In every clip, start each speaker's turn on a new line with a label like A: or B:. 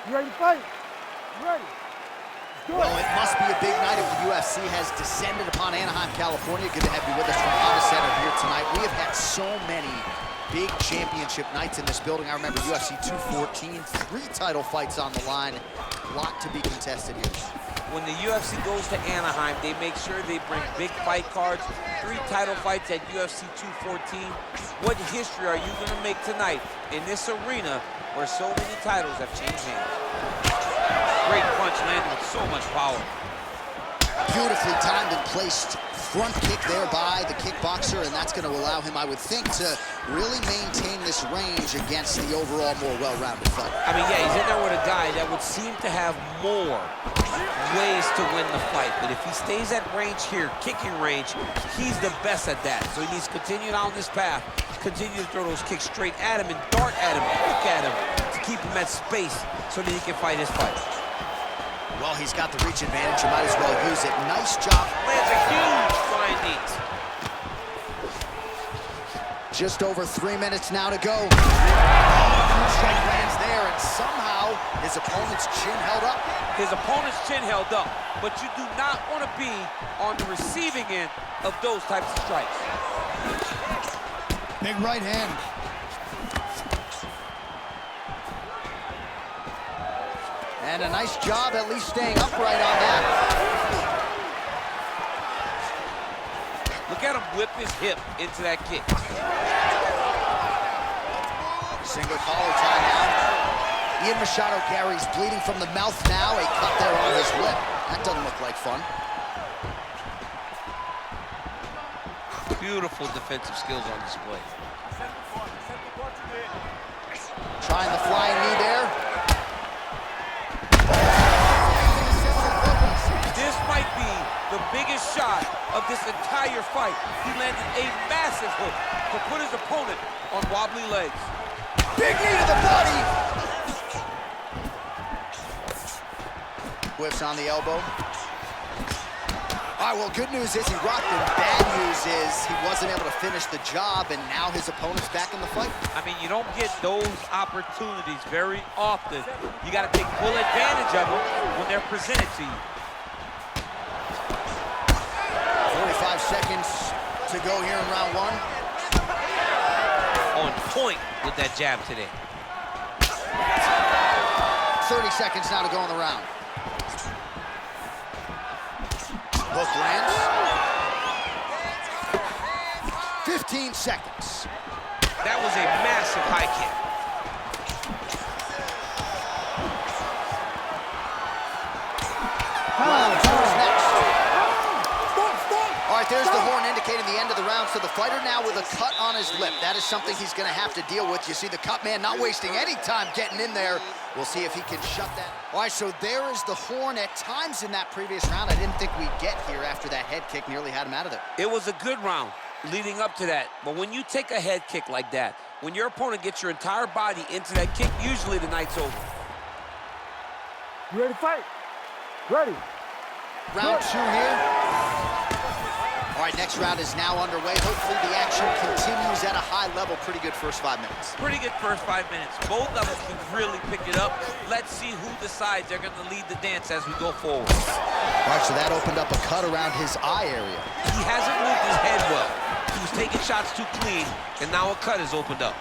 A: You ready to fight? You ready?
B: Well, it must be a big night if the UFC has descended upon Anaheim, California. Good to have you with us from Honda Center here tonight. We have had so many big championship nights in this building. I remember UFC 214, 3 title fights on the line. A lot to be contested here.
C: When the UFC goes to Anaheim, they make sure they bring big fight cards, 3 title fights at UFC 214. What history are you going to make tonight in this arena where so many titles have changed hands? Great punch landed with so much power.
B: Beautifully timed and placed front kick there by the kickboxer, and that's going to allow him, I would think, to really maintain this range against the overall more well-rounded fighter.
C: I mean, yeah, he's in there with a guy that would seem to have more ways to win the fight, but if he stays at range here, kicking range, he's the best at that. So he needs to continue down this path, continue to throw those kicks straight at him and dart at him, hook at him, to keep him at space so that he can fight his fight.
B: Well, he's got the reach advantage. You might as well use it. Nice job.
C: Lands a huge flying knee.
B: Just over 3 minutes now to go. Huge strike lands there, and somehow his opponent's chin held up.
C: His opponent's chin held up, but you do not want to be on the receiving end of those types of strikes.
B: Big right hand. And a nice job at least staying upright on that.
C: Look at him whip his hip into that kick.
B: Single collar tie now. Ian Machado Garry's bleeding from the mouth now. A cut there on his lip. That doesn't look like fun.
C: Beautiful defensive skills on display.
B: Trying the flying knee there.
C: This might be the biggest shot of this entire fight. He landed a massive hook to put his opponent on wobbly legs.
B: Big knee to the body. Whiffs on the elbow. All right, well, good news is he rocked him. Bad news is he wasn't able to finish the job, and now his opponent's back in the fight.
C: I mean, you don't get those opportunities very often. You got to take full advantage of them when they're presented to you.
B: 45 seconds to go here in round 1.
C: On point with that jab today.
B: 30 seconds now to go in the round. Hook lands. 15 seconds.
C: That was a massive high kick.
B: Round 2 is next. All right, there's the horn indicating the end of the round. So the fighter now with a cut on his lip. That is something he's going to have to deal with. You see the cut man not wasting any time getting in there. We'll see if he can shut that. All right, so there is the horn. At times in that previous round, I didn't think we'd get here after that head kick nearly had him out of there.
C: It was a good round leading up to that. But when you take a head kick like that, when your opponent gets your entire body into that kick, usually the night's over.
A: You ready to fight? Ready.
B: Round 2 here. All right, next round is now underway. Hopefully the action continues at a high level. Pretty good first 5 minutes.
C: Pretty good first 5 minutes. Both of them can really pick it up. Let's see who decides they're going to lead the dance as we go forward.
B: All right, so that opened up a cut around his eye area.
C: He hasn't moved his head well. He was taking shots too clean, and now a cut has opened up.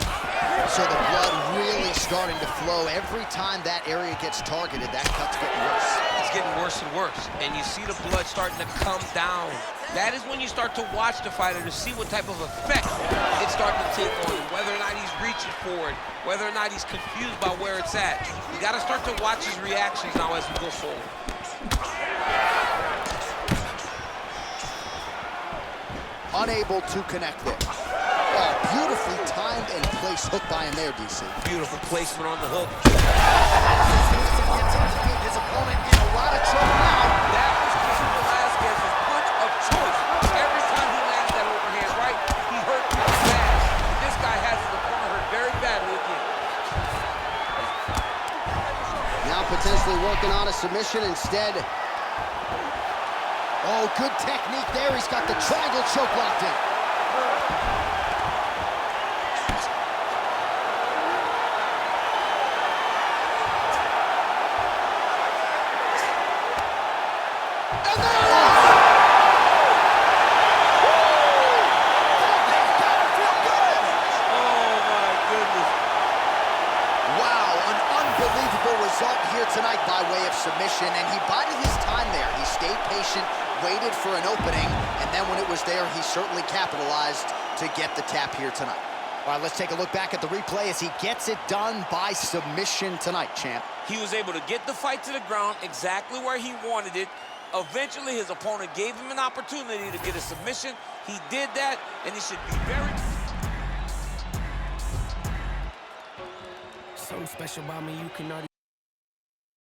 B: So the blood really starting to flow. Every time that area gets targeted, that cut's getting worse.
C: It's getting worse and worse, and you see the blood starting to come down. That is when you start to watch the fighter to see what type of effect it's starting to take on him, whether or not he's reaching for it, whether or not he's confused by where it's at. You got to start to watch his reactions now as we go forward.
B: Unable to connect there. Oh, beautifully timed and placed hook by him there, DC.
C: Beautiful placement on the hook.
B: His opponent in a lot of trouble now.
C: That was Christian Velasquez's punch of choice. Every time he lands that overhand right, he hurt bad. This guy has his opponent hurt very badly again.
B: Now potentially working on a submission instead. Oh, good technique there. He's got the triangle choke locked in. and there it is! Result here tonight by way of submission, and he bided his time there. He stayed patient, waited for an opening, and then when it was there, he certainly capitalized to get the tap here tonight. All right, let's take a look back at the replay as he gets it done by submission tonight, champ.
C: He was able to get the fight to the ground exactly where he wanted it. Eventually, his opponent gave him an opportunity to get a submission. He did that, and he should be very...
D: Something special about me you cannot